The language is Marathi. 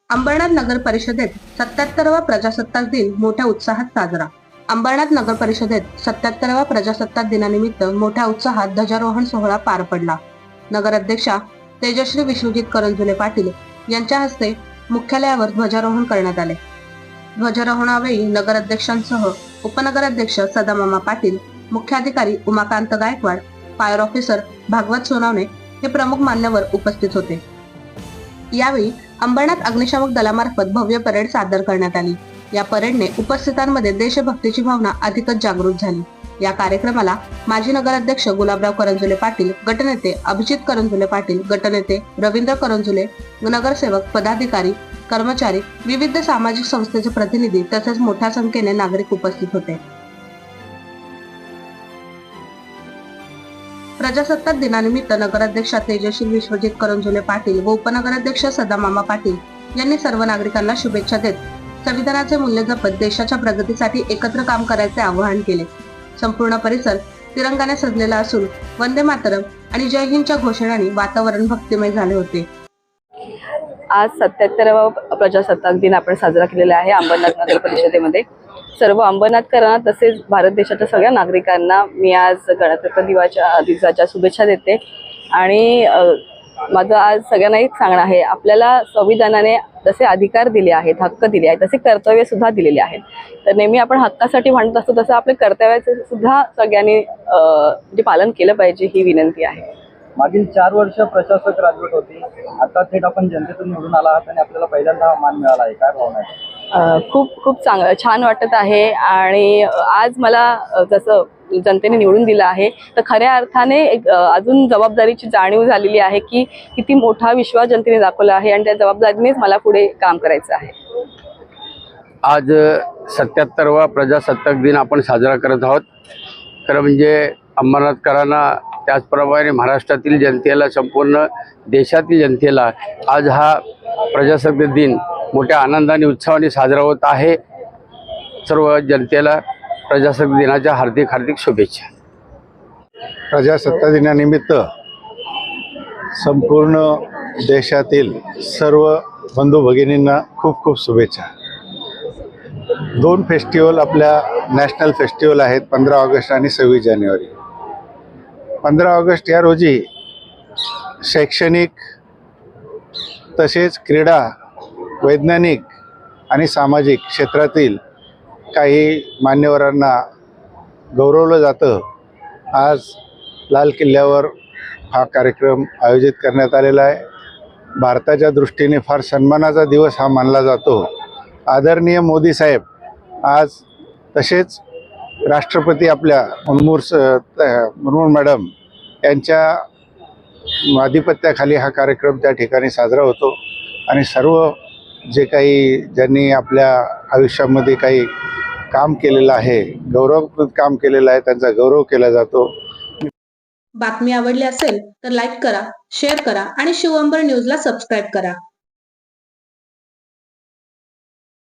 अंबरनाथ नगर परिषदेत 77वा प्रजासत्ताक दिन मोठ्या उत्साहात साजरा. अंबरनाथ नगर परिषदेत 77वा प्रजासत्ताक दिनानिमित्त मोठ्या उत्साहात ध्वजारोहण सोहळा पार पडला. नगराध्यक्षा तेजश्री विश्वजित करंजुले पाटील यांच्या हस्ते मुख्यालयावर ध्वजारोहण करण्यात आले. ध्वजारोहणावेळी नगराध्यक्षांसह उपनगराध्यक्ष सदामामा पाटील, मुख्याधिकारी उमाकांत गायकवाड, फायर ऑफिसर भागवत सोनवणे हे प्रमुख मान्यवर उपस्थित होते. यावेळी अंबरनाथ अग्निशामक दलामार्फत भव्य परेड सादर करण्यात आली. या परेडने उपस्थितांमध्ये देशभक्तीची भावना अधिकच जागृत झाली. या कार्यक्रमाला माजी नगराध्यक्ष गुलाबराव करंजुले पाटील, गटनेते अभिजित करंजुले पाटील, गटनेते रवींद्र करंजुले, नगरसेवक, पदाधिकारी, कर्मचारी, विविध सामाजिक संस्थेचे प्रतिनिधी तसेच मोठ्या संख्येने नागरिक उपस्थित होते. प्रजासत्ताक दिनानिमित्त नगराध्यक्षा तेजश्री विश्वजित करंजुले पाटील व उपनगराध्यक्ष सदामामा पाटील यांनी सर्व नागरिकांना शुभेच्छा देत संविधानाचे मूल्य जपत देशाच्या प्रगतीसाठी एकत्र काम करायचे आवाहन केले. संपूर्ण परिसर तिरंगाने सजलेला असून वंदे मातरम आणि जय हिंदच्या घोषणांनी वातावरण भक्तिमय झाले होते. आज 77वा प्रजासत्ताक दिन आपण साजरा केलेला आहे अंबरनाथ नगर परिषदेमध्ये. सर्व अंबरनाथकरांना तसेच भारत देशाच्या सगळ्या नागरिकांना मी आज गणतंत्र दिवसाच्या शुभेच्छा देते. आणि माझं आज सगळ्यांना एक सांगणं आहे, आपल्याला संविधानाने जसे अधिकार दिले आहेत, हक्क दिले आहेत, तसे कर्तव्य सुद्धा दिलेले आहेत. तर नेहमी आपण हक्कासाठी म्हणत असतो तसं आपल्या कर्तव्याचे सुद्धा सगळ्यांनी पालन केलं पाहिजे, ही विनंती आहे. मागील 4 वर्ष प्रशासक राजवट होती, आता थेट आपण जनतेतून निवडून आला आहात आणि आपल्याला पहिल्यांदा मान मिळाला आहे, काय भावना आहे? खूप छान वाटत आहे. आणि आज मला जसं जनतेने निवडून दिलं आहे तर खऱ्या अर्थाने अजून जबाबदारीची जाणीव झालेली आहे की किती मोठा विश्वास जनतेने दाखवला आहे आणि त्या जबाबदारीनेच मला पुढे काम करायचं आहे. आज 77वा प्रजासत्ताक दिन आपण साजरा करत आहोत. खरं म्हणजे अंबरनाथकरांना, त्याचप्रमाणे महाराष्ट्रातील जनतेला, संपूर्ण देशातील जनतेला आज हा प्रजासत्ताक दिन मोठ्या आनंदाने, उत्साहाने साजरा होत आहे. सर्व जनतेला प्रजासत्ताक दिनाच्या हार्दिक शुभेच्छा. प्रजासत्ताक दिनानिमित्त संपूर्ण देशातील सर्व बंधू भगिनींना खूप शुभेच्छा. 2 फेस्टिवल आपल्या नॅशनल फेस्टिवल आहेत, 15 ऑगस्ट आणि 26 जानेवारी. 15 ऑगस्ट या रोजी शैक्षणिक तसेच क्रीडा, वैज्ञानिक आणि सामाजिक क्षेत्रातील काही मान्यवरांना गौरवलं जातं. आज लाल किल्ल्यावर हा कार्यक्रम आयोजित करण्यात आलेला आहे. भारताच्या दृष्टीने फार सन्मानाचा दिवस हा मानला जातो. आदरणीय मोदी साहेब आज, तसेच राष्ट्रपती आपल्या मुर्मू मॅडम यांच्या अधिपत्याखाली हा कार्यक्रम त्या ठिकाणी साजरा होतो. आणि सर्व ज्यांनी आपल्या आयुष्यामध्ये काही काम केलेलं आहे, गौरवकृत काम केलेलं आहे, त्यांचा गौरव केला जातो. बातमी आवडली असेल तर लाईक करा, शेअर करा आणि शिव अंबर न्यूजला सबस्क्राईब करा.